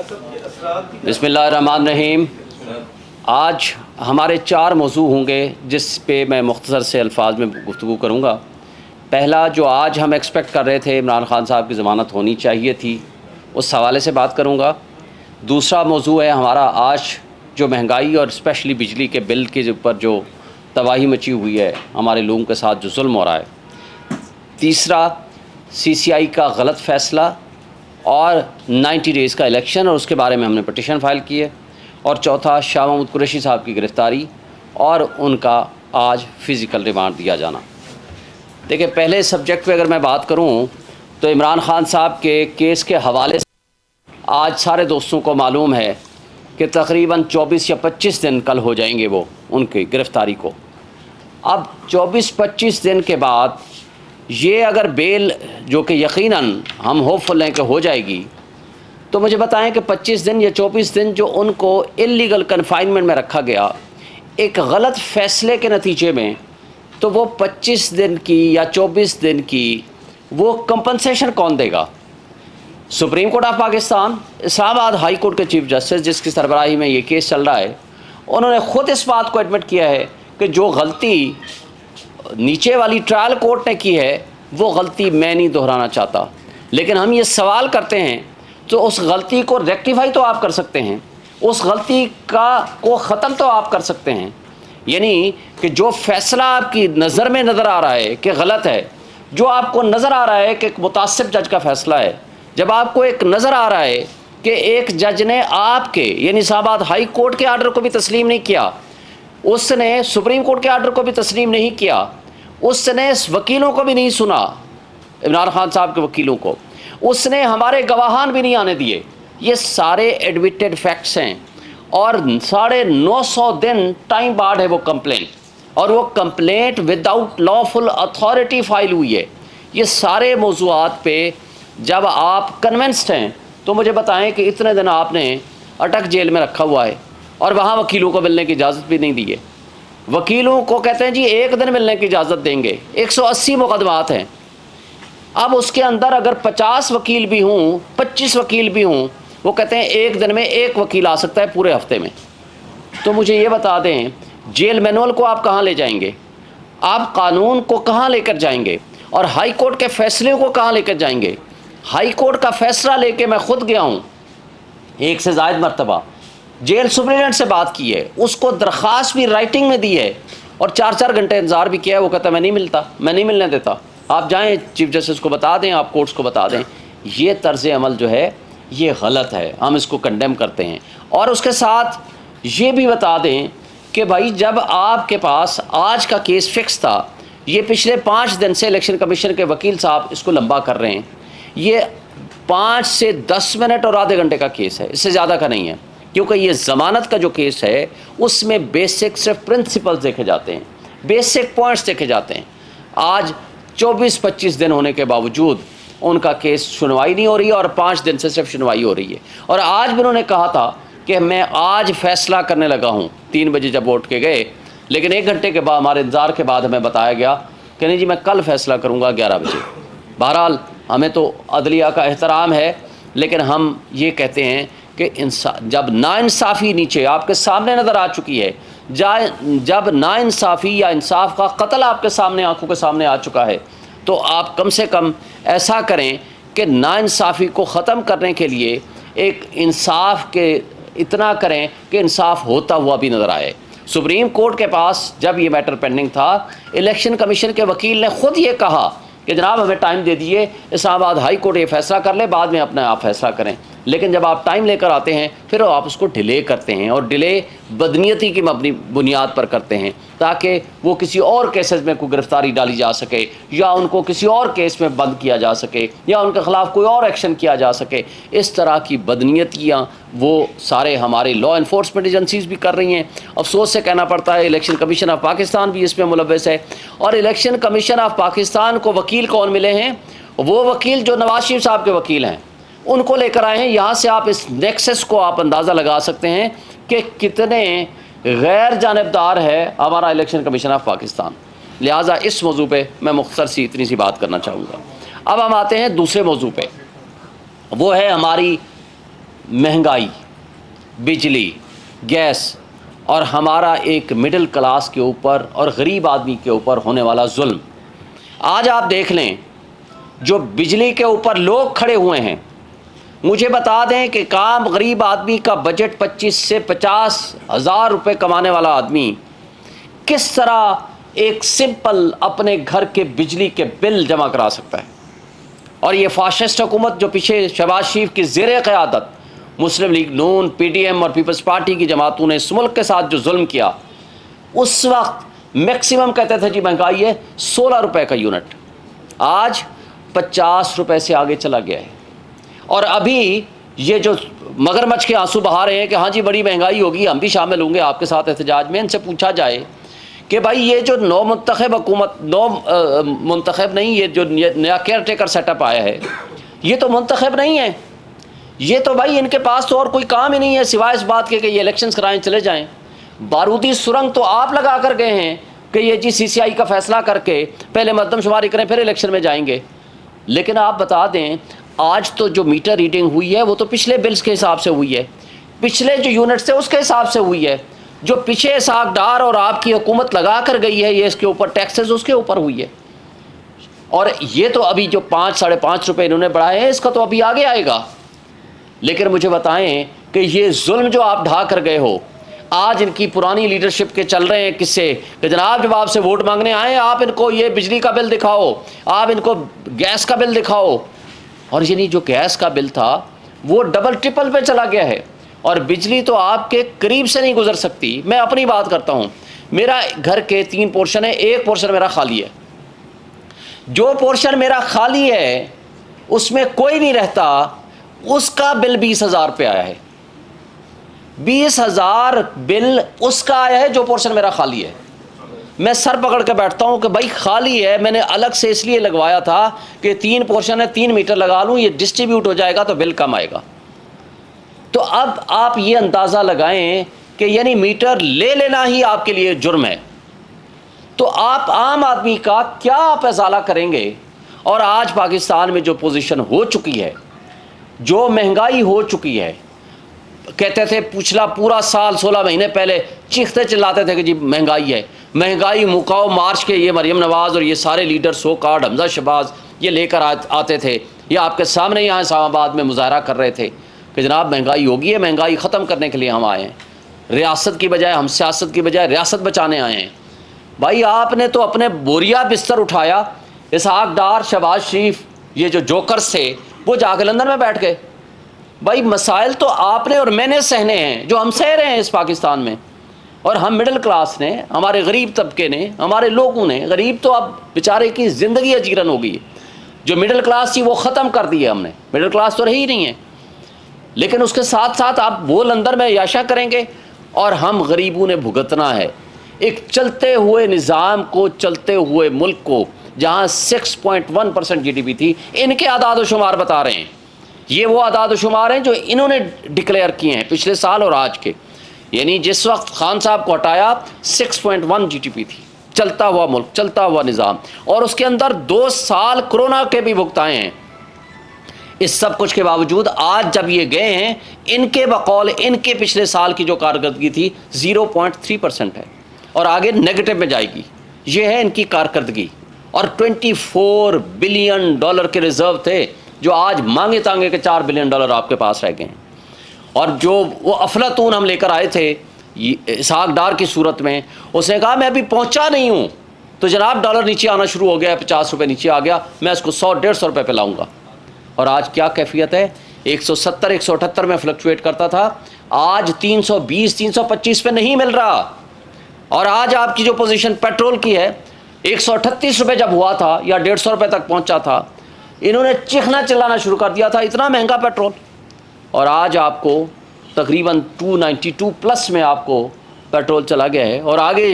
बिस्मिल्लाहिर्रहमानिर्रहीम। आज हमारे 4 मौजू होंगे जिस पे मैं मुख्तसर से अल्फाज में गुफ्तगू करूँगा। पहला, जो आज हम एक्सपेक्ट कर रहे थे इमरान खान साहब की ज़मानत होनी चाहिए थी, उस हवाले से बात करूँगा। दूसरा मौजू है हमारा आज जो महंगाई और स्पेशली बिजली के बिल के ऊपर जो तबाही मची हुई है, हमारे लोगों के साथ जो जुल्म हो रहा है। तीसरा, CCI का गलत फ़ैसला और 90 डेज़ का इलेक्शन और उसके बारे में हमने पटिशन फ़ाइल की है। और चौथा, शाह महमूद कुरैशी साहब की गिरफ़्तारी और उनका आज फ़िज़िकल रिमांड दिया जाना। देखिए, पहले सब्जेक्ट पे अगर मैं बात करूं तो इमरान खान साहब के केस के हवाले से आज सारे दोस्तों को मालूम है कि तकरीबन 24 या 25 दिन कल हो जाएंगे वो उनकी गिरफ़्तारी को। अब 24-25 दिन के बाद ये अगर बेल, जो कि यकीनन हम होपफुल हैं कि हो जाएगी, तो मुझे बताएं कि 25 दिन या 24 दिन जो उनको इल्लीगल कन्फाइनमेंट में रखा गया एक गलत फ़ैसले के नतीजे में, तो वो 25 दिन की या 24 दिन की वो कंपनसेशन कौन देगा? Supreme court of Pakistan, Islamabad high court के चीफ जस्टिस जिसकी सरबराही में ये केस चल रहा है, उन्होंने ख़ुद इस बात को एडमिट किया है कि जो गलती नीचे वाली ट्रायल कोर्ट ने की है वो गलती मैं नहीं दोहराना चाहता। लेकिन हम ये सवाल करते हैं तो उस गलती को रेक्टिफाई तो आप कर सकते हैं, उस गलती को ख़त्म तो आप कर सकते हैं। यानी कि जो फ़ैसला आपकी नज़र में नज़र आ रहा है कि गलत है, जो आपको नज़र आ रहा है कि एक मुतासिब जज का फ़ैसला है, जब आपको एक नज़र आ रहा है कि एक जज ने आपके यानी इस्लामाबाद हाई कोर्ट के आर्डर को भी तस्लीम नहीं किया, उसने सुप्रीम कोर्ट के आर्डर को भी तस्लीम नहीं किया, उसने वकीलों को भी नहीं सुना, इमरान खान साहब के वकीलों को, उसने हमारे गवाहान भी नहीं आने दिए। ये सारे एडमिटेड फैक्ट्स हैं और 950 दिन टाइम बार्ड है वो कंप्लेंट, और वो complaint without lawful authority file हुई है। ये सारे मौज़ूआत पे जब आप कन्विंस्ड हैं तो मुझे बताएं कि इतने दिन आपने अटक जेल में रखा हुआ है और वहाँ वकीलों को मिलने की इजाज़त भी नहीं दी है। वकीलों को कहते हैं जी 1 दिन मिलने की इजाज़त देंगे, 180 मुकदमात हैं। अब उसके अंदर अगर 50 वकील भी हों, 25 वकील भी हों, वो कहते हैं 1 दिन में 1 वकील आ सकता है पूरे हफ्ते में। तो मुझे ये बता दें, जेल मैनुअल को आप कहाँ ले जाएंगे? आप कानून को कहाँ लेकर जाएंगे? और हाई कोर्ट के फैसले को कहाँ लेकर जाएंगे? हाई कोर्ट का फैसला लेके मैं खुद गया हूँ 1 से ज़ायद मरतबा, जेल सुपरिटेंडेंट से बात की है, उसको दरख्वास्त भी राइटिंग में दी है और 4-4 घंटे इंतज़ार भी किया है। वो कहता मैं नहीं मिलता, मैं नहीं मिलने देता। आप जाएं चीफ जस्टिस को बता दें, आप कोर्ट्स को बता दें। ये तर्ज़ अमल जो है ये गलत है, हम इसको कंडेम करते हैं। और उसके साथ ये भी बता दें कि भाई जब आपके पास आज का केस फिक्स था, ये पिछले 5 दिन से इलेक्शन कमीशन के वकील साहब इसको लंबा कर रहे हैं। ये 5 से 10 मिनट और आधे घंटे का केस है, इससे ज़्यादा का नहीं है, क्योंकि ये ज़मानत का जो केस है उसमें बेसिक सिर्फ प्रिंसिपल्स देखे जाते हैं, बेसिक पॉइंट्स देखे जाते हैं। आज 24-25 दिन होने के बावजूद उनका केस सुनवाई नहीं हो रही है और 5 दिन से सिर्फ सुनवाई हो रही है। और आज भी उन्होंने कहा था कि मैं आज फ़ैसला करने लगा हूँ 3 बजे जब वोट के गए, लेकिन 1 घंटे के बाद हमारे इंतज़ार के बाद हमें बताया गया कि नहीं जी मैं कल फ़ैसला करूँगा 11 बजे। बहरहाल हमें तो अदलिया का एहतराम है, लेकिन हम ये कहते हैं कि जब नाइंसाफ़ी नीचे आपके सामने नज़र आ चुकी है, जब नाइंसाफ़ी या इंसाफ का कत्ल आपके सामने आंखों के सामने आ चुका है, तो आप कम से कम ऐसा करें कि नाइंसाफ़ी को ख़त्म करने के लिए एक इंसाफ के इतना करें कि इंसाफ होता हुआ भी नज़र आए। सुप्रीम कोर्ट के पास जब ये मैटर पेंडिंग था, इलेक्शन कमीशन के वकील ने ख़ुद ये कहा कि जनाब हमें टाइम दे दिए, इस्लामाबाद हाई कोर्ट ये फ़ैसला कर ले, बाद में अपना आप फ़ैसला करें। लेकिन जब आप टाइम लेकर आते हैं फिर आप उसको डिले करते हैं, और डिले बदनीयती की अपनी बुनियाद पर करते हैं ताकि वो किसी और केसेस में कोई गिरफ़्तारी डाली जा सके, या उनको किसी और केस में बंद किया जा सके, या उनके ख़िलाफ़ कोई और एक्शन किया जा सके। इस तरह की बदनीयतियाँ वो सारे हमारे लॉ इन्फोर्समेंट एजेंसीज़ भी कर रही हैं। अफसोस से कहना पड़ता है इलेक्शन कमीशन ऑफ पाकिस्तान भी इसमें मुलव्वस है। और इलेक्शन कमीशन ऑफ पाकिस्तान को वकील कौन मिले हैं? वो वकील जो नवाज शरीफ साहब के वकील हैं, उनको लेकर आए हैं। यहाँ से आप इस नेक्सस को आप अंदाज़ा लगा सकते हैं कि कितने गैर जानिबदार है हमारा इलेक्शन कमीशन ऑफ पाकिस्तान। लिहाजा इस मौजू पे मैं मुख्तसर सी इतनी सी बात करना चाहूँगा। अब हम आते हैं दूसरे मौजू पे, वो है हमारी महंगाई, बिजली, गैस और हमारा एक मिडिल क्लास के ऊपर और गरीब आदमी के ऊपर होने वाला जुल्म। आज आप देख लें, जो बिजली के ऊपर लोग खड़े हुए हैं, मुझे बता दें कि काम गरीब आदमी का बजट 25 से 50 हज़ार रुपये कमाने वाला आदमी किस तरह एक सिंपल अपने घर के बिजली के बिल जमा करा सकता है। और ये फाशिस्ट हुकूमत जो पीछे शहबाज शरीफ की ज़ेर क़यादत मुस्लिम लीग नून, PTM और पीपल्स पार्टी की जमातों ने इस मुल्क के साथ जो जुल्म किया, उस वक्त मैक्सिमम कहते थे जी महंगाई है 16 रुपये का यूनिट, आज 50 रुपये से आगे चला गया है। और अभी ये जो मगरमच्छ के आंसू बहा रहे हैं कि हाँ जी बड़ी महंगाई होगी, हम भी शामिल होंगे आपके साथ एहतजाज में, इनसे पूछा जाए कि भाई ये जो नौ मुंतखब हुकूमत, मुंतखब नहीं, ये जो नया केयर टेकर सेटअप आया है, ये तो मुंतखब नहीं है। ये तो भाई इनके पास तो और कोई काम ही नहीं है सिवाय इस बात के कि ये इलेक्शंस कराएं चले जाएं। बारूदी सुरंग तो आप लगा कर गए हैं कि ये जी CCI का फैसला करके पहले मरदमशुमारी करें फिर इलेक्शन में जाएंगे। लेकिन आप बता दें, आज तो जो मीटर रीडिंग हुई है वो तो पिछले बिल्स के हिसाब से हुई है, पिछले जो यूनिट्स थे उसके हिसाब से हुई है। जो पीछे सागदार और आपकी हुकूमत लगा कर गई है ये इसके ऊपर टैक्सेस, उसके ऊपर हुई है। और ये तो अभी जो 5 साढ़े 5 रुपये इन्होंने बढ़ाए हैं, इसका तो अभी आगे आएगा। लेकिन मुझे बताएं कि ये जुल्म जो आप ढा कर गए हो, आज इनकी पुरानी लीडरशिप के चल रहे हैं किस्से कि जनाब जब आपसे वोट मांगने आए आप इनको ये बिजली का बिल दिखाओ, आप इनको गैस का बिल दिखाओ। और यानी जो गैस का बिल था वो डबल ट्रिपल पे चला गया है, और बिजली तो आपके करीब से नहीं गुजर सकती। मैं अपनी बात करता हूँ, मेरा घर के 3 पोर्शन है, एक पोर्शन मेरा खाली है। जो पोर्शन मेरा खाली है उसमें कोई नहीं रहता, उसका बिल 20,000 रुपये आया है। 20,000 बिल उसका आया है जो पोर्शन मेरा खाली है। मैं सर पकड़ के बैठता हूँ कि भाई खाली है, मैंने अलग से इसलिए लगवाया था कि 3 पोर्शन है, 3 मीटर लगा लूँ, ये डिस्ट्रीब्यूट हो जाएगा तो बिल कम आएगा। तो अब आप ये अंदाज़ा लगाएं कि यानी मीटर ले लेना ही आपके लिए जुर्म है, तो आप आम आदमी का क्या आप इजाला करेंगे। और आज पाकिस्तान में जो पोजीशन हो चुकी है, जो महंगाई हो चुकी है, कहते थे पिछला पूरा साल 16 महीने पहले चीखते चिल्लाते थे कि जी महंगाई है, महंगाई मुकाओ मार्च के ये मरियम नवाज़ और ये सारे leader so called Hamza Shahbaz ये लेकर आते थे, ये आपके सामने यहाँ इस्लामाबाद में मुजाहरा कर रहे थे कि जनाब महंगाई होगी है, महंगाई ख़त्म करने के लिए हम आए हैं, रियासत की बजाय हम सियासत की बजाय रियासत बचाने आए हैं। भाई आपने तो अपने बोरिया बिस्तर उठाया, इसहाक डार, शहबाज शरीफ, ये जो जोकर्स थे वो जाके लंदन में बैठ गए। भाई मसाइल तो आपने और मैंने सहने हैं जो हम सह रहे हैं इस पाकिस्तान में, और हम मिडिल क्लास ने, हमारे गरीब तबके ने, हमारे लोगों ने, गरीब तो अब बेचारे की ज़िंदगी अजीरन हो गई है, जो मिडिल क्लास थी वो ख़त्म कर दी है हमने, मिडिल क्लास तो रही ही नहीं है। लेकिन उसके साथ साथ आप वो लंदन में याशा करेंगे और हम गरीबों ने भुगतना है एक चलते हुए निज़ाम को, चलते हुए मुल्क को, जहाँ 6.1% GDP थी। इनके आदाद शुमार बता रहे हैं, ये वो आदाद शुमार हैं जो इन्होंने डिक्लेयर किए हैं पिछले साल और आज के। यानी जिस वक्त खान साहब को हटाया 6.1 GDP थी, चलता हुआ मुल्क, चलता हुआ निज़ाम, और उसके अंदर 2 साल कोरोना के भी भुगताए हैं। इस सब कुछ के बावजूद आज जब ये गए हैं, इनके बकौल इनके पिछले साल की जो कारकर्दगी थी 0.3% है और आगे नेगेटिव में जाएगी। ये है इनकी कारकर्दगी। और 24 बिलियन डॉलर के रिजर्व थे जो आज मांगे तांगे के 4 बिलियन डॉलर आपके पास रह गए हैं। और जो वो अफलातून हम लेकर आए थे इसहाक डार की सूरत में, उसने कहा मैं अभी पहुंचा नहीं हूं, तो जनाब डॉलर नीचे आना शुरू हो गया, 50 रुपये नीचे आ गया, मैं इसको 100-150 रुपये पे लाऊंगा। और आज क्या कैफियत है, 170 178 में फ्लक्चुएट करता था, आज 320 325 पे नहीं मिल रहा। और आज आपकी जो पोजीशन पेट्रोल की है, 138 रुपये जब हुआ था या 150 रुपये तक पहुंचा था, इन्होंने चीखना चिल्लाना शुरू कर दिया था इतना महंगा पेट्रोल, और आज आपको तकरीबन 292 प्लस में आपको पेट्रोल चला गया है। और आगे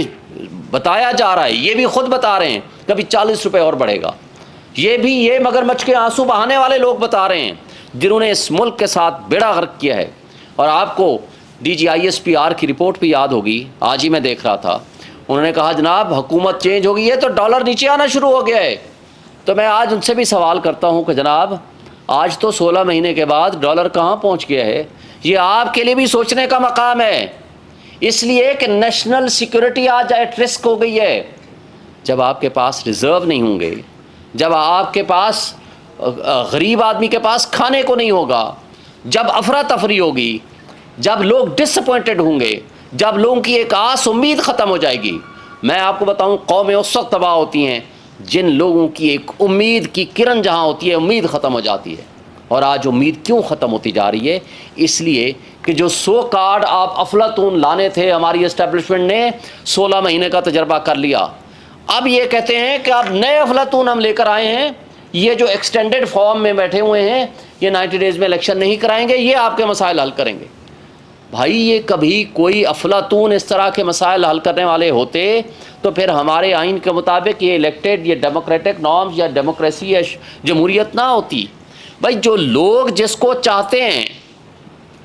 बताया जा रहा है, ये भी खुद बता रहे हैं, कभी 40 रुपये और बढ़ेगा। ये भी ये मगरमच्छ के आंसू बहाने वाले लोग बता रहे हैं जिन्होंने इस मुल्क के साथ बेड़ा गर्क किया है। और आपको DGISPR की रिपोर्ट भी याद होगी, आज ही मैं देख रहा था, उन्होंने कहा जनाब हुकूमत चेंज हो गई है तो डॉलर नीचे आना शुरू हो गया है। तो मैं आज उनसे भी सवाल करता हूं कि जनाब आज तो 16 महीने के बाद डॉलर कहाँ पहुँच गया है, ये आपके लिए भी सोचने का मकाम है। इसलिए कि नेशनल सिक्योरिटी आज एट रिस्क हो गई है। जब आपके पास रिजर्व नहीं होंगे, जब आपके पास गरीब आदमी के पास खाने को नहीं होगा, जब अफरा तफरी होगी, जब लोग डिसअपॉइंटेड होंगे, जब लोगों की एक आस उम्मीद ख़त्म हो जाएगी। मैं आपको बताऊं, कौमें उस वक्त तबाह होती हैं जिन लोगों की एक उम्मीद की किरण जहां होती है, उम्मीद ख़त्म हो जाती है। और आज उम्मीद क्यों ख़त्म होती जा रही है? इसलिए कि जो 100 कार्ड आप अफलातून लाने थे, हमारी इस्टेब्लिशमेंट ने 16 महीने का तजर्बा कर लिया। अब ये कहते हैं कि अब नए अफलातून हम लेकर आए हैं, ये जो एक्सटेंडेड फॉर्म में बैठे हुए हैं, ये 90 डेज़ में इलेक्शन नहीं कराएंगे, ये आपके मसाइल हल करेंगे। भाई, ये कभी कोई अफलातून इस तरह के मसाइल हल करने वाले होते तो फिर हमारे आइन के मुताबिक ये इलेक्टेड, ये डेमोक्रेटिक नॉर्म्स या डेमोक्रेसी या जमहूरियत ना होती। भाई, जो लोग जिसको चाहते हैं,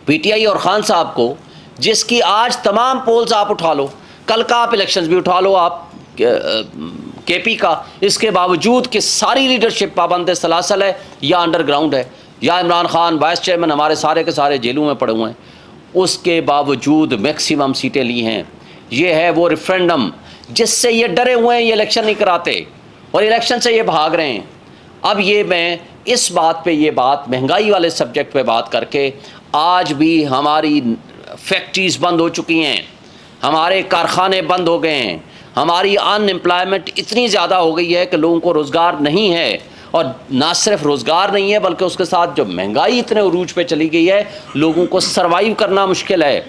पीटीआई और खान साहब को, जिसकी आज तमाम पोल्स आप उठा लो, कल का आप इलेक्शंस भी उठा लो, आप केपी का, इसके बावजूद कि सारी लीडरशिप पाबंद सलासल है या अंडरग्राउंड है, या इमरान खान वाइस चेयरमैन हमारे सारे के सारे जेलों में पड़े हुए हैं, उसके बावजूद मैक्सिमम सीटें ली हैं। ये है वो रेफरेंडम जिससे ये डरे हुए हैं, ये इलेक्शन नहीं कराते और इलेक्शन से ये भाग रहे हैं। अब ये मैं इस बात पे, ये बात महंगाई वाले सब्जेक्ट पे बात करके, आज भी हमारी फैक्ट्रीज़ बंद हो चुकी हैं, हमारे कारखाने बंद हो गए हैं, हमारी अनएम्प्लॉयमेंट इतनी ज़्यादा हो गई है कि लोगों को रोज़गार नहीं है। और ना सिर्फ रोज़गार नहीं है बल्कि उसके साथ जो महंगाई इतने उरूज पे चली गई है, लोगों को सरवाइव करना मुश्किल है।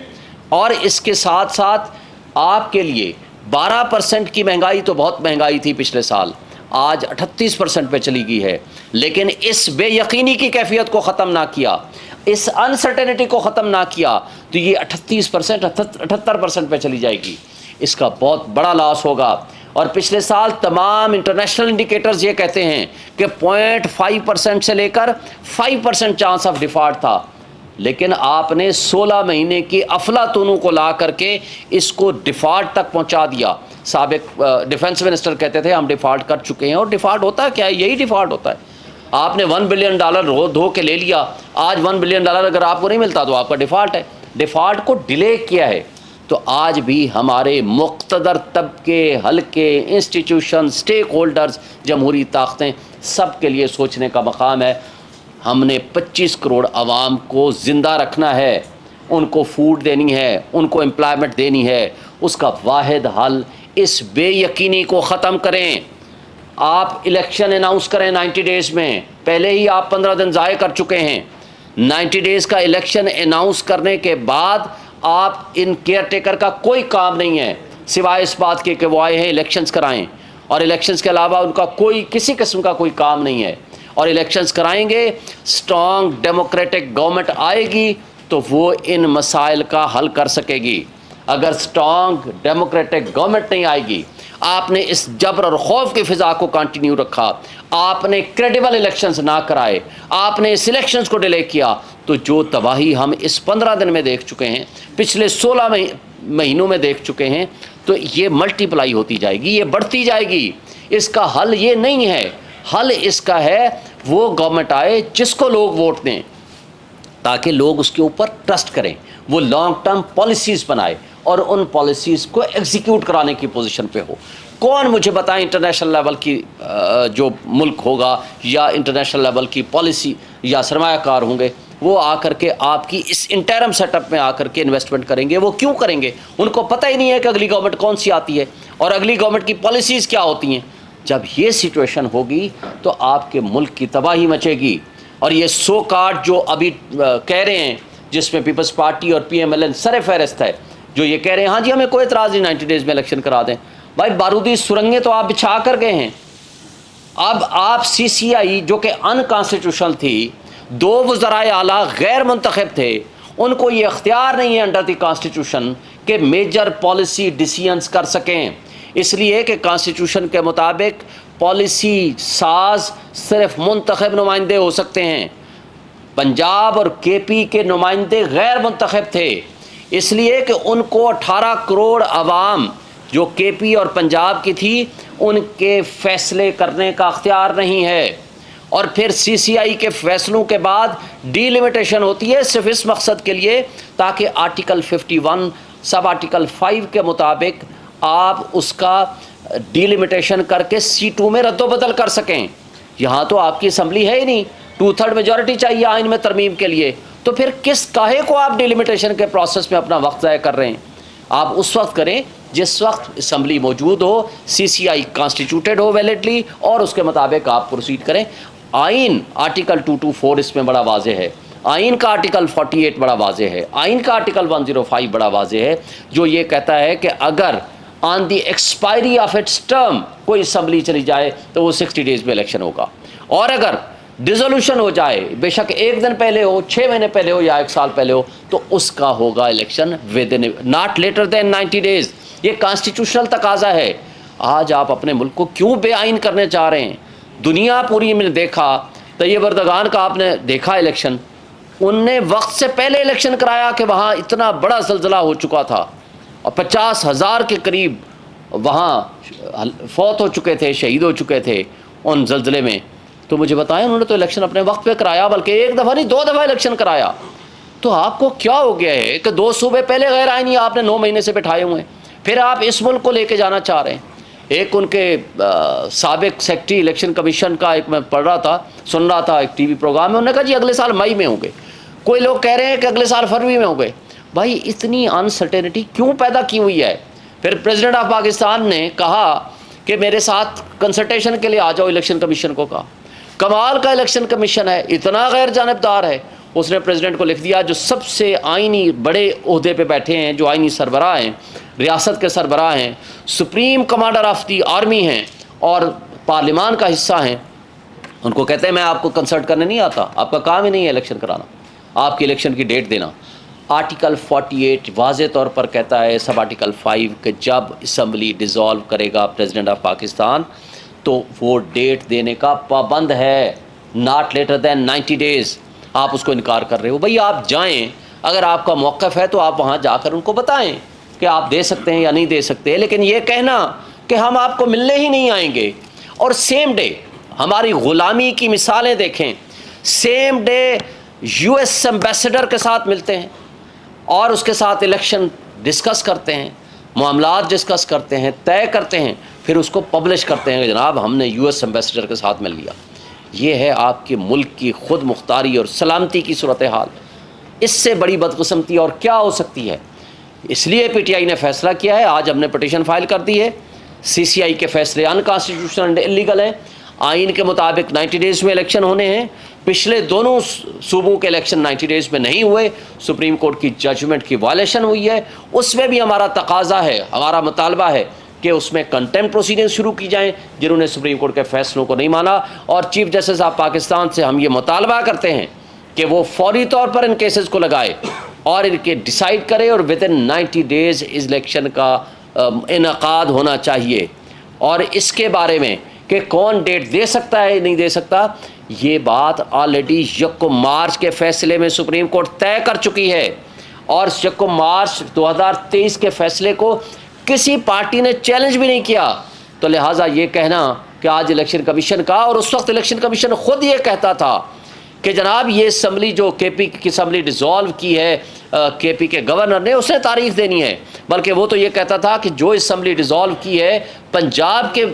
और इसके साथ साथ आपके लिए 12% की महंगाई तो बहुत महंगाई थी पिछले साल, आज 38% पे चली गई है। लेकिन इस बेयकीनी की कैफियत को ख़त्म ना किया, इस अनसर्टेनिटी को ख़त्म ना किया, तो ये 38%, 78% पे चली जाएगी। इसका बहुत बड़ा लॉस होगा। और पिछले साल तमाम इंटरनेशनल इंडिकेटर्स ये कहते हैं कि 0.5% से लेकर 5% चांस ऑफ डिफ़ॉल्ट था, लेकिन आपने 16 महीने की अफलातूनों को ला करके इसको डिफ़ॉल्ट तक पहुंचा दिया। साबिक डिफेंस मिनिस्टर कहते थे हम डिफ़ॉल्ट कर चुके हैं, और डिफ़ॉल्ट होता है क्या है? यही डिफ़ॉल्ट होता है। आपने $1 बिलियन धो के ले लिया, आज $1 बिलियन अगर आपको नहीं मिलता तो आपका डिफ़ॉल्ट है। डिफ़ॉल्ट को डिले किया है। तो आज भी हमारे मुक़्तदर तबके, हल्के, इंस्टीट्यूशन, स्टेक होल्डर्स, जमहूरी ताकतें, सब के लिए सोचने का मकाम है। हमने 25 करोड़ आवाम को ज़िंदा रखना है, उनको फूड देनी है, उनको एम्प्लॉयमेंट देनी है। उसका वाहिद हल इस बेयकीनी को ख़त्म करें। आप इलेक्शन अनाउंस करें 90 डेज़ में, पहले ही आप 15 दिन ज़ाये कर चुके हैं। 90 डेज़ का इलेक्शन अनाउंस करने के बाद आप इन केयर टेकर का कोई काम नहीं है सिवाय इस बात के कि वो आए हैं इलेक्शंस कराएं, और इलेक्शंस के अलावा उनका कोई किसी किस्म का कोई काम नहीं है। और इलेक्शंस कराएंगे, स्ट्रॉन्ग डेमोक्रेटिक गवर्नमेंट आएगी तो वो इन मसाइल का हल कर सकेगी। अगर स्ट्रॉन्ग डेमोक्रेटिक गवर्नमेंट नहीं आएगी, आपने इस जबर और खौफ की फ़िज़ा को कंटिन्यू रखा, आपने क्रेडिबल इलेक्शंस ना कराए, आपने इस इलेक्शंस को डिले किया, तो जो तबाही हम इस 15 दिन में देख चुके हैं, पिछले 16 महीनों में देख चुके हैं, तो ये मल्टीप्लाई होती जाएगी, ये बढ़ती जाएगी। इसका हल ये नहीं है, हल इसका है वो गवर्नमेंट आए जिसको लोग वोट दें, ताकि लोग उसके ऊपर ट्रस्ट करें, वो लॉन्ग टर्म पॉलिसीज़ बनाए और उन पॉलिसीज़ को एग्जीक्यूट कराने की पोजीशन पे हो। कौन मुझे बताएं इंटरनेशनल लेवल की जो मुल्क होगा या इंटरनेशनल लेवल की पॉलिसी या सरमायाकार होंगे, वो आकर के आपकी इस इंटरम सेटअप में आकर के इन्वेस्टमेंट करेंगे। वो क्यों करेंगे? उनको पता ही नहीं है कि अगली गवर्नमेंट कौन सी आती है और अगली गवर्नमेंट की पॉलिसीज़ क्या होती हैं। जब ये सिचुएशन होगी तो आपके मुल्क की तबाही मचेगी। और ये 100 कार्ड जो अभी कह रहे हैं, जिसमें पीपल्स पार्टी और PMLN सर फहरिस्त है, जो ये कह रहे हैं हाँ जी हमें कोई एतराज़ नहीं 90 डेज़ में इलेक्शन करा दें। भाई, बारूदी सुरंगें तो आप बिछा कर गए हैं। अब आप CCI जो कि अनकॉन्स्टिट्यूशनल थी, 2 वज़राए आला गैर मुंतखब थे, उनको ये इख्तियार नहीं है अंडर द कॉन्स्टिट्यूशन कि मेजर पॉलिसी डिसीजंस कर सकें, इसलिए कि कॉन्स्टिट्यूशन के मुताबिक पॉलिसी साज सिर्फ मुंतखब नुमाइंदे हो सकते हैं। पंजाब और KP के नुमाइंदे गैर मुंतखब थे, इसलिए कि उनको 18 करोड़ आवाम जो KP और पंजाब की थी, उनके फैसले करने का अख्तियार नहीं है। और फिर CCI के फैसलों के बाद डिलिमिटेशन होती है सिर्फ इस मकसद के लिए ताकि आर्टिकल 51 सब आर्टिकल 5 के मुताबिक आप उसका डिलिमिटेशन करके C2 में रद्दोबदल कर सकें। यहाँ तो आपकी असम्बली है ही नहीं, 2/3 मेजॉरिटी चाहिए आइन में तरमीम के लिए, तो फिर किस काहे को आप डिलिमिटेशन के प्रोसेस में अपना वक्त ज़ाया कर रहे हैं। आप उस वक्त करें जिस वक्त असम्बली मौजूद हो, CCI कॉन्स्टिट्यूटेड हो वैलिडली, और उसके मुताबिक आप प्रोसीड करें। आइन आर्टिकल 224 इसमें बड़ा वाज़ेह है, आइन का आर्टिकल 48 बड़ा वाज़ेह है, आइन का आर्टिकल 105 बड़ा वाज़ेह है, जो ये कहता है कि अगर on the expiry of its term कोई असम्बली चली जाए तो वो 60 डेज़ में इलेक्शन होगा, और अगर डिसोल्यूशन हो जाए, बेशक 1 दिन पहले हो, 6 महीने पहले हो या 1 साल पहले हो, तो उसका होगा election within not later than 90 days. ये कॉन्स्टिट्यूशनल तकाजा है। आज आप अपने मुल्क को क्यों बेआइन करने चाह रहे हैं? दुनिया पूरी में देखा, तैयब अर्दगान का आपने देखा इलेक्शन, उनने वक्त से पहले इलेक्शन कराया कि वहाँ इतना बड़ा ज़ल्ज़ला हो चुका था और 50,000 के करीब वहाँ फौत हो चुके थे, शहीद हो चुके थे उन ज़ल्ज़ले में। तो मुझे बताएं, उन्होंने तो इलेक्शन अपने वक्त पे कराया, बल्कि 1 दफ़ा नहीं 2 दफ़ा इलेक्शन कराया। तो आपको क्या हो गया है कि 2 सूबे पहले गैर आईनी आपने 9 महीने से बैठाए हुए हैं, फिर आप इस मुल्क को लेके जाना चाह रहे हैं। एक उनके साबिक सेक्रेटरी इलेक्शन कमीशन का एक मैं पढ़ रहा था, सुन रहा था एक TV प्रोग्राम में, उन्होंने कहा जी अगले साल मई में होंगे, कोई लोग कह रहे हैं कि अगले साल फरवरी में होंगे। भाई इतनी अनसर्टेनिटी क्यों पैदा की हुई है? फिर प्रेसिडेंट ऑफ पाकिस्तान ने कहा कि मेरे साथ कंसल्टेशन के लिए आ जाओ, इलेक्शन कमीशन को कहा। कमाल का इलेक्शन कमीशन है, इतना गैर जानबदार है, उसने प्रेसिडेंट को लिख दिया, जो सबसे आइनी बड़े ओहदे पे बैठे हैं, जो आइनी सरबराह हैं, रियासत के सरबराह हैं, supreme commander of the army हैं और पार्लियामान का हिस्सा हैं, उनको कहते हैं मैं आपको कंसल्ट करने नहीं आता, आपका काम ही नहीं है इलेक्शन कराना, आपकी इलेक्शन की डेट देना। आर्टिकल 48 वाज़े तौर पर कहता है, सब आर्टिकल 5 कि जब असम्बली डिज़ोल्व करेगा प्रेसिडेंट ऑफ पाकिस्तान तो वो डेट देने का पाबंद है, नॉट लेटर दैन 90 डेज़। आप उसको इनकार कर रहे हो। भाई आप जाएं, अगर आपका मौक़िफ़ है तो आप वहाँ जाकर उनको बताएं कि आप दे सकते हैं या नहीं दे सकते, लेकिन ये कहना कि हम आपको मिलने ही नहीं आएंगे और सेम डे, हमारी ग़ुलामी की मिसालें देखें, सेम डे US एम्बेसडर के साथ मिलते हैं और उसके साथ इलेक्शन डिस्कस करते हैं, मामलात डिस्कस करते हैं, तय करते हैं, फिर उसको पब्लिश करते हैं कि जनाब हमने US एम्बेसडर के साथ मिल लिया। ये है आपके मुल्क की खुद मुख्तारी और सलामती की सूरत हाल। इससे बड़ी बदकिस्मती और क्या हो सकती है? इसलिए PTI ने फैसला किया है, आज हमने पटिशन फाइल कर दी है, CCI के फैसले अनकॉन्स्टिट्यूशनल एंड इलीगल हैं, आइन के मुताबिक 90 डेज़ में इलेक्शन होने हैं। पिछले दोनों सूबों के इलेक्शन 90 डेज़ में नहीं हुए, सुप्रीम कोर्ट की जजमेंट की वायलेशन हुई है। उसमें भी हमारा तकाजा है, हमारा मुतालबा है कि उसमें कंटेम्प्ट प्रोसीडिंग शुरू की जाएं जिन्होंने सुप्रीम कोर्ट के फैसलों को नहीं माना, और चीफ जस्टिस ऑफ पाकिस्तान से हम ये मुतालबा करते हैं कि वो फौरी तौर पर इन केसेस को लगाए और इनके डिसाइड करे और विद इन 90 डेज़ इलेक्शन का इनकाद होना चाहिए। और इसके बारे में कि कौन डेट दे सकता है नहीं दे सकता, ये बात ऑलरेडी 1 मार्च के फैसले में सुप्रीम कोर्ट तय कर चुकी है, और 1 मार्च 2023 के फैसले को किसी पार्टी ने चैलेंज भी नहीं किया। तो लिहाजा ये कहना कि आज इलेक्शन कमीशन का, और उस वक्त इलेक्शन कमीशन ख़ुद ये कहता था कि जनाब ये असम्बली जो KP की असम्बली डिज़ोल्व की है KP के गवर्नर ने, उसने तारीफ़ देनी है, बल्कि वो तो ये कहता था कि जो असम्बली डिज़ोल्व की है पंजाब के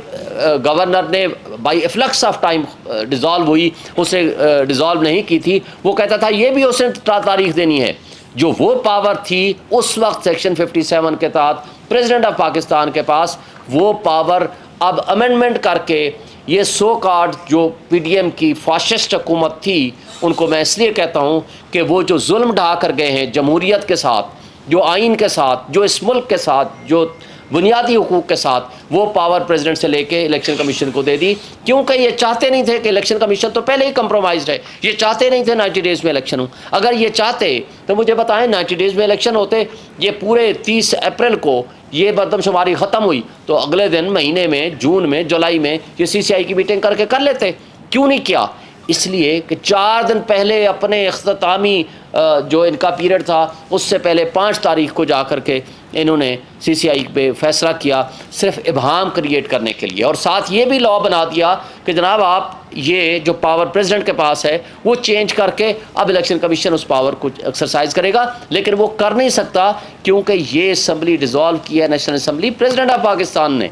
गवर्नर ने by efflux of time dissolve हुई, उसने डिज़ोल्व नहीं की थी, वो कहता था ये भी उसने तारीफ़ देनी है। जो वो पावर थी उस वक्त सेक्शन 57 के तहत प्रेसिडेंट ऑफ पाकिस्तान के पास, वो पावर अब अमेंडमेंट करके ये सो कार्ड जो PDM की फाशिस्ट हुकूमत थी, उनको मैं इसलिए कहता हूँ कि वो जो जुल्म ढा कर गए हैं जमहूरियत के साथ, जो आइन के साथ, जो इस मुल्क के साथ, जो बुनियादी हुकूक के साथ, वो पावर प्रेसिडेंट से लेके इलेक्शन कमीशन को दे दी, क्योंकि ये चाहते नहीं थे कि इलेक्शन कमीशन तो पहले ही कंप्रोमाइज़ है, ये चाहते नहीं थे 90 डेज़ में इलेक्शन हो। अगर ये चाहते तो मुझे बताएं 90 डेज़ में इलेक्शन होते, ये पूरे 30 अप्रैल को ये मरदमशुमारी ख़त्म हुई तो अगले दिन महीने में, जून में, जुलाई में ये CCI की मीटिंग करके कर लेते। क्यों नहीं किया? इसलिए कि 4 दिन पहले अपने इख्तितामी जो इनका पीरियड था उससे पहले 5 तारीख को जा कर के इन्होंने CCI पे फैसला किया सिर्फ इबहम क्रिएट करने के लिए, और साथ ये भी लॉ बना दिया कि जनाब आप ये जो पावर प्रेसिडेंट के पास है वो चेंज करके अब इलेक्शन कमीशन उस पावर को एक्सरसाइज करेगा, लेकिन वो कर नहीं सकता क्योंकि ये असम्बली डिज़ोल्व की है national assembly president of Pakistan ने।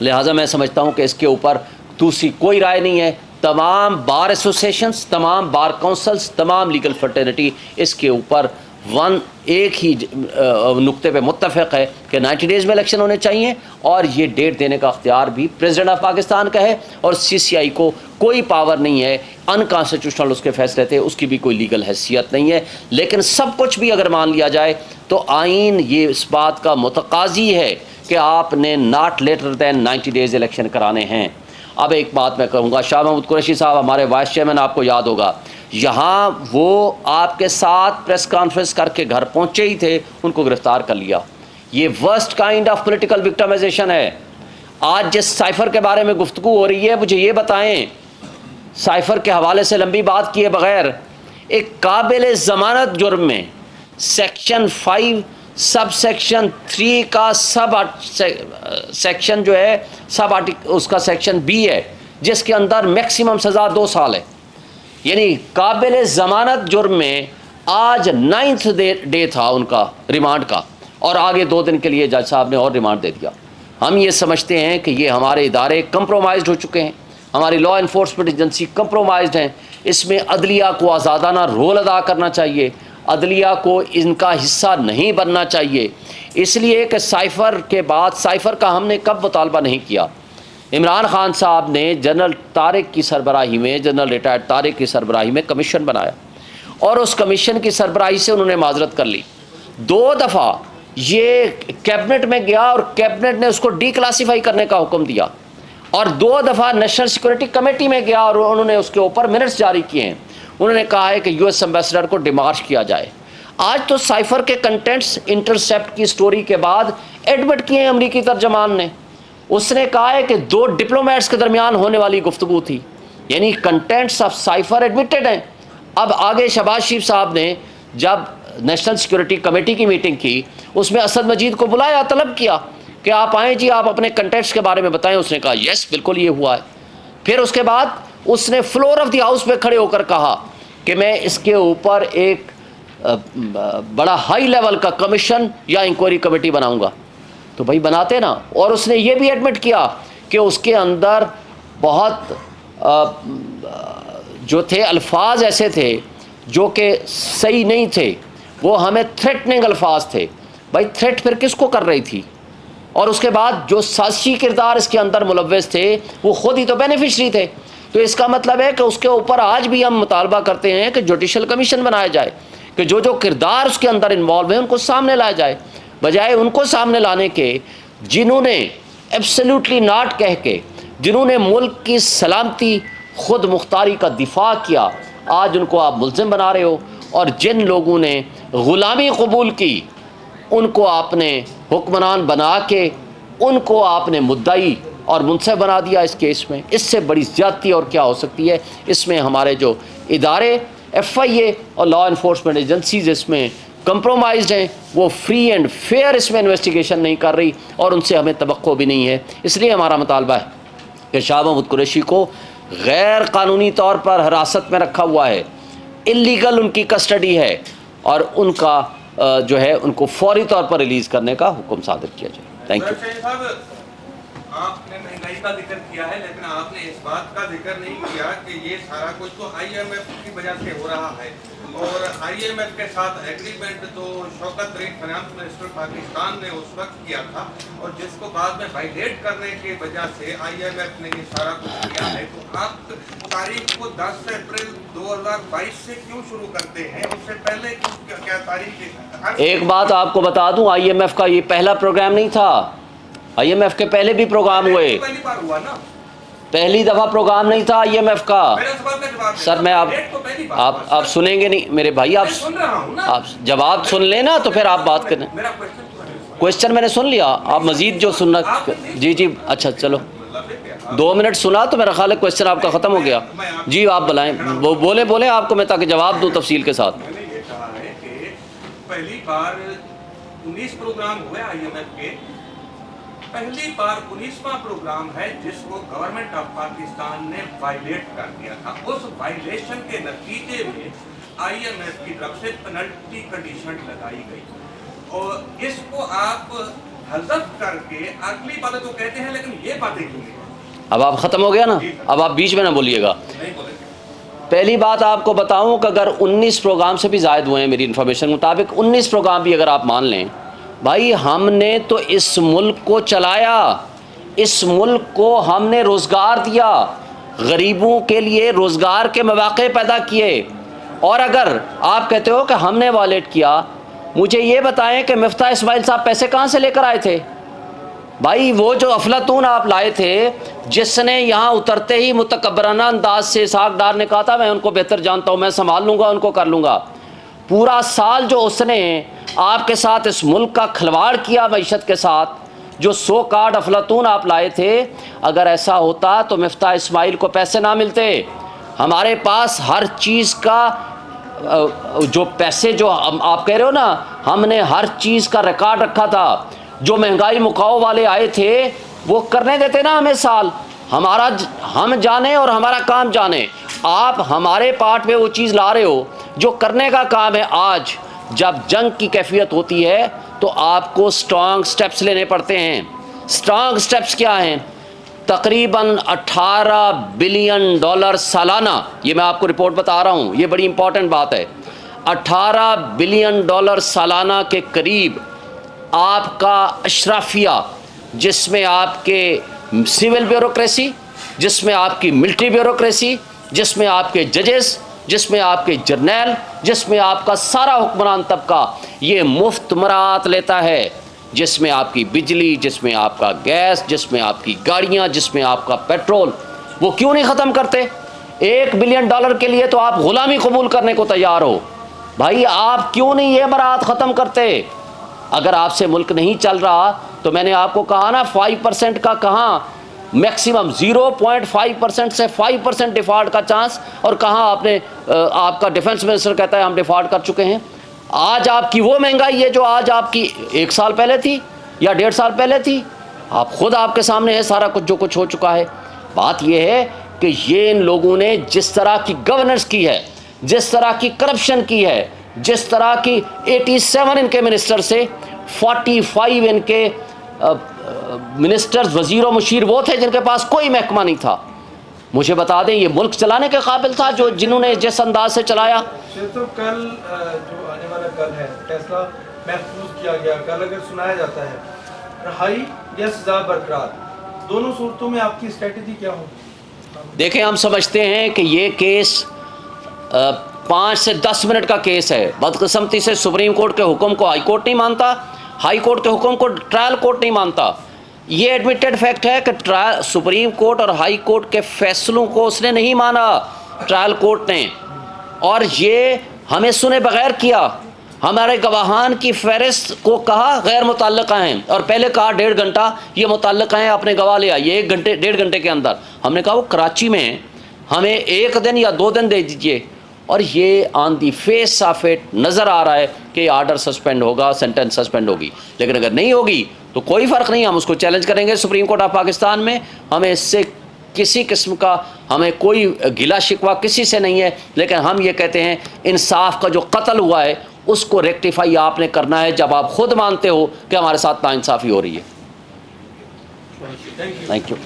लिहाजा मैं समझता हूँ कि इसके ऊपर दूसरी कोई राय नहीं है। तमाम बार एसोसिएशंस, तमाम बार काउंसिल्स, तमाम लीगल फर्टर्निटी इसके ऊपर एक ही नुक्ते पे मुत्तफ़िक़ है कि 90 डेज़ में इलेक्शन होने चाहिए, और ये डेट देने का अख्तियार भी प्रेसिडेंट ऑफ पाकिस्तान का है, और CCI को कोई पावर नहीं है, अनकॉन्स्टिट्यूशनल उसके फैसले थे, उसकी भी कोई लीगल हैसियत नहीं है। लेकिन सब कुछ भी अगर मान लिया जाए तो आइन ये इस बात का मुतकाज़ी है कि आपने not later than 90 days election कराने हैं। अब एक बात मैं कहूँगा, शाह महमूद कुरैशी साहब हमारे वाइस चेयरमैन, आपको याद होगा, यहाँ वो आपके साथ प्रेस कॉन्फ्रेंस करके घर पहुँचे ही थे, उनको गिरफ़्तार कर लिया। ये worst kind of political victimisation है। आज जिस साइफ़र के बारे में गुफ्तगू हो रही है, मुझे ये बताएं, साइफ़र के हवाले से लंबी बात किए बग़ैर एक काबिल ज़मानत जुर्म में सेक्शन 5 सब सेक्शन 3 का सेक्शन जो है सब आर्टिकल उसका सेक्शन B है, जिसके अंदर मैक्सिमम सज़ा 2 साल है, यानी काबिल ज़मानत जुर्म में आज 9th डे था उनका रिमांड का, और आगे 2 दिन के लिए जज साहब ने और रिमांड दे दिया। हम ये समझते हैं कि ये हमारे इदारे कंप्रोमाइज़्ड हो चुके हैं, हमारी लॉ इन्फोर्समेंट एजेंसी कंप्रोमाइज़्ड हैं। इसमें अदलिया को आज़ादाना रोल अदा करना चाहिए, अदलिया को इनका हिस्सा नहीं बनना चाहिए। इसलिए कि साइफ़र के बाद, साइफ़र का हमने कब मुतालबा नहीं किया, इमरान खान साहब ने जनरल तारिक की सरबराही में, जनरल रिटायर्ड तारिक की सरबराही में कमीशन बनाया, और उस कमीशन की सरबराही से उन्होंने माजरत कर ली। 2 दफ़ा ये कैबिनेट में गया और कैबिनेट ने उसको डीक्लासीफाई करने का हुक्म दिया, और 2 दफ़ा नेशनल सिक्योरिटी कमेटी में गया और उन्होंने उसके ऊपर मिनट्स जारी किए हैं। उन्होंने कहा है कि US एम्बेसडर को डिमार्श किया जाए। आज तो साइफ़र के कंटेंट्स इंटरसेप्ट की स्टोरी के बाद एडमिट किए हैं अमरीकी तर्जमान ने। उसने कहा है कि 2 डिप्लोमेट्स के दरमियान होने वाली गुफ्तगू थी, यानी कंटेंट्स ऑफ साइफ़र एडमिटेड हैं। अब आगे शहबाज शरीफ साहब ने जब नेशनल सिक्योरिटी कमेटी की मीटिंग की, उसमें असद मजीद को बुलाया, तलब किया कि आप आएँ जी, आप अपने कंटेंट्स के बारे में बताएं। उसने कहा यस बिल्कुल ये हुआ है। फिर उसके बाद उसने फ्लोर ऑफ द हाउस में खड़े होकर कहा कि मैं इसके ऊपर एक बड़ा हाई लेवल का कमीशन या इंक्वायरी कमेटी बनाऊंगा। तो भाई बनाते ना। और उसने ये भी एडमिट किया कि उसके अंदर बहुत जो थे अल्फाज ऐसे थे जो कि सही नहीं थे, वो हमें थ्रेटनिंग अल्फाज थे। भाई थ्रेट फिर किसको कर रही थी? और उसके बाद जो साजिशी किरदार इसके अंदर मुलव्वस थे वो ख़ुद ही तो बेनिफिशरी थे। तो इसका मतलब है कि उसके ऊपर आज भी हम मुतालबा करते हैं कि जुडिशल कमीशन बनाया जाए, कि जो जो किरदार उसके अंदर इन्वॉल्व है उनको सामने लाया जाए, बजाय उनको सामने लाने के जिन्होंने एब्सोल्युटली नॉट कह के, जिन्होंने मुल्क की सलामती खुद मुख्तारी का दिफा किया, आज उनको आप मुल्ज़िम बना रहे हो। और जिन लोगों ने ग़ुलामी कबूल की उनको आपने हुक्मरान बना के उनको आपने मुद्दाई और मुंसिफ बना दिया इस केस में। इससे बड़ी ज़्यादती और क्या हो सकती है? इसमें हमारे जो इदारे FIA और लॉ इन्फोर्समेंट एजेंसीज इसमें कंप्रोमाइज़्ड हैं, वो फ्री एंड फेयर इसमें इन्वेस्टिगेशन नहीं कर रही और उनसे हमें तवक्को भी नहीं है। इसलिए हमारा मुतालबा है कि शाह महमूद कुरैशी को गैर कानूनी तौर पर हिरासत में रखा हुआ है, इल्लीगल उनकी कस्टडी है, और उनका जो है उनको फौरी तौर पर रिलीज़ करने का हुक्म सादर किया जाए। Thank you. आपने महंगाई का जिक्र किया है, लेकिन आपने इस बात का जिक्र नहीं किया कि ये सारा कुछ तो IMF की वजह से हो रहा है, और IMF के साथ एग्रीमेंट तो शौकत तरीन फाइनेंस मिनिस्टर पाकिस्तान ने उस वक्त किया था, और जिसको बाद में वायलेट करने की वजह से IMF ने ये सारा कुछ किया है। तो आप तारीख को 10 अप्रैल 2022 से क्यों शुरू करते हैं? उससे पहले क्या तारीख? एक बात आपको बता दूं, IMF का ये पहला प्रोग्राम नहीं था। IMF के पहले भी प्रोग्राम हुए, पहली बार हुआ ना, पहली दफ़ा प्रोग्राम नहीं था IMF का। सर मैं आप सुनेंगे नहीं मेरे भाई, आप जवाब सुन लेना तो फिर आप बात करें। क्वेश्चन मैंने सुन लिया, आप मजीद जो सुनना। जी जी अच्छा चलो, 2 मिनट सुना तो मेरा ख्याल है क्वेश्चन आपका ख़त्म हो गया। जी आप बुलाएं, वो बोले आपको मैं ताकि जवाब दूँ तफसील के साथ। मैंने ये कहा है कि पहली बार 19 प्रोग्राम हुए IMF के, पहली बार 19वां प्रोग्राम है जिसको गवर्नमेंट ऑफ पाकिस्तान ने वायलेट कर दिया था। उस वायलेशन के नतीजे में IMF की तरफ से पेनल्टी कंडीशन लगाई गई और इसको आप हज़फ करके अगली बातें तो कहते हैं, लेकिन ये बातें क्यों नहीं? अब आप ख़त्म हो गया ना, अब आप बीच में ना बोलिएगा। नहीं बोलेंगे। पहली बात आपको बताऊं कि अगर 19 प्रोग्राम से भी ज़ायद हुए हैं मेरी इन्फॉर्मेशन के मुताबिक, 19 प्रोग्राम भी अगर आप मान लें, भाई हमने तो इस मुल्क को चलाया, इस मुल्क को हमने रोज़गार दिया, गरीबों के लिए रोज़गार के मौक़े पैदा किए। और अगर आप कहते हो कि हमने वायलेट किया, मुझे ये बताएं कि मिफ्ता इस्माइल साहब पैसे कहाँ से लेकर आए थे? भाई वो जो अफलातून आप लाए थे, जिसने यहाँ उतरते ही मुतकब्बराना अंदाज से इसहाक डार ने कहा था मैं उनको बेहतर जानता हूँ, मैं संभाल लूँगा, उनको कर लूँगा। पूरा साल जो उसने आपके साथ इस मुल्क का खिलवाड़ किया मईशत के साथ, जो 100 कार्ड अफलातून आप लाए थे, अगर ऐसा होता तो मिफ्ता इस्माइल को पैसे ना मिलते। हमारे पास हर चीज़ का जो पैसे जो आप कह रहे हो ना, हमने हर चीज़ का रिकॉर्ड रखा था। जो महंगाई मुकाओ वाले आए थे वो करने देते ना हमें साल, हमारा हम जाने और हमारा काम जाने। आप हमारे पार्ट में वो चीज़ ला रहे हो जो करने का काम है। आज जब जंग की कैफियत होती है तो आपको स्ट्रॉन्ग स्टेप्स लेने पड़ते हैं। स्ट्रॉन्ग स्टेप्स क्या हैं? तकरीबन 18 बिलियन डॉलर सालाना, ये मैं आपको रिपोर्ट बता रहा हूँ, ये बड़ी इंपॉर्टेंट बात है। 18 बिलियन डॉलर सालाना के करीब आपका अशराफिया, जिसमें आपके सिविल ब्यूरोक्रेसी, जिसमें आपकी मिलिट्री ब्यूरोक्रेसी, जिसमें आपके जजेस, जिसमें आपके जर्नैल, जिसमें आपका सारा हुक्मरान तबका ये मुफ्त मराहत लेता है, जिसमें आपकी बिजली, जिसमें आपका गैस, जिसमें आपकी गाड़ियाँ, जिसमें आपका पेट्रोल, वो क्यों नहीं ख़त्म करते? 1 बिलियन डॉलर के लिए तो आप ग़ुलामी कबूल करने को तैयार हो। भाई आप क्यों नहीं ये मराहत ख़त्म करते? अगर आपसे मुल्क नहीं चल रहा तो मैंने आपको कहा ना 5% का, कहाँ मैक्सिमम 0.5% से 5% डिफ़ॉल्ट का चांस, और कहाँ आपने आपका डिफेंस मिनिस्टर कहता है हम डिफ़ॉल्ट कर चुके हैं। आज आपकी वो महंगाई है जो आज आपकी 1 साल पहले थी या 1.5 साल पहले थी। आप खुद आपके सामने है सारा कुछ जो कुछ हो चुका है। बात यह है कि ये इन लोगों ने जिस तरह की गवर्नेंस की है, जिस तरह की करप्शन की है, जिस तरह की 87 इनके मिनिस्टर से 45 इनके मिनिस्टर्स, वज़ीर व मुशीर वो थे जिनके पास कोई महकमा नहीं था। मुझे बता दें ये मुल्क चलाने के काबिल था जो जिन्होंने जिस अंदाज से चलाया। तो कल जो आने वाला कल है फैसला महफूज किया गया, कल अगर सुनाया जाता है रहाई या सजा बरकरार, दोनों सूरतों में आपकी स्ट्रेटजी क्या हो? देखें, हम समझते हैं कि ये केस 5 से 10 मिनट का केस है। बदकिस्मती से सुप्रीम कोर्ट के हुक्म को हाई कोर्ट नहीं मानता, हाई कोर्ट के हुक्म को ट्रायल कोर्ट नहीं मानता। ये एडमिटेड फैक्ट है कि ट्रायल सुप्रीम कोर्ट और हाई कोर्ट के फैसलों को उसने नहीं माना ट्रायल कोर्ट ने, और ये हमें सुने बगैर किया। हमारे गवाहान की फहरिस्त को कहा गैर मुतल्लका हैं, और पहले कहा 1.5 घंटा ये मुतल्लका हैं, अपने गवाह ले आइए 1 घंटे 1.5 घंटे के अंदर। हमने कहा वो कराची में हैं, हमें 1 दिन या 2 दिन दे दीजिए। और ये on the face of it नज़र आ रहा है कि आर्डर सस्पेंड होगा, सेंटेंस सस्पेंड होगी। लेकिन अगर नहीं होगी तो कोई फ़र्क नहीं, हम उसको चैलेंज करेंगे सुप्रीम कोर्ट ऑफ पाकिस्तान में। हमें इससे किसी किस्म का हमें कोई गिला शिकवा किसी से नहीं है, लेकिन हम ये कहते हैं इंसाफ का जो कत्ल हुआ है उसको रेक्टिफाई आपने करना है जब आप खुद मानते हो कि हमारे साथ नाइंसाफ़ी हो रही है। Thank you.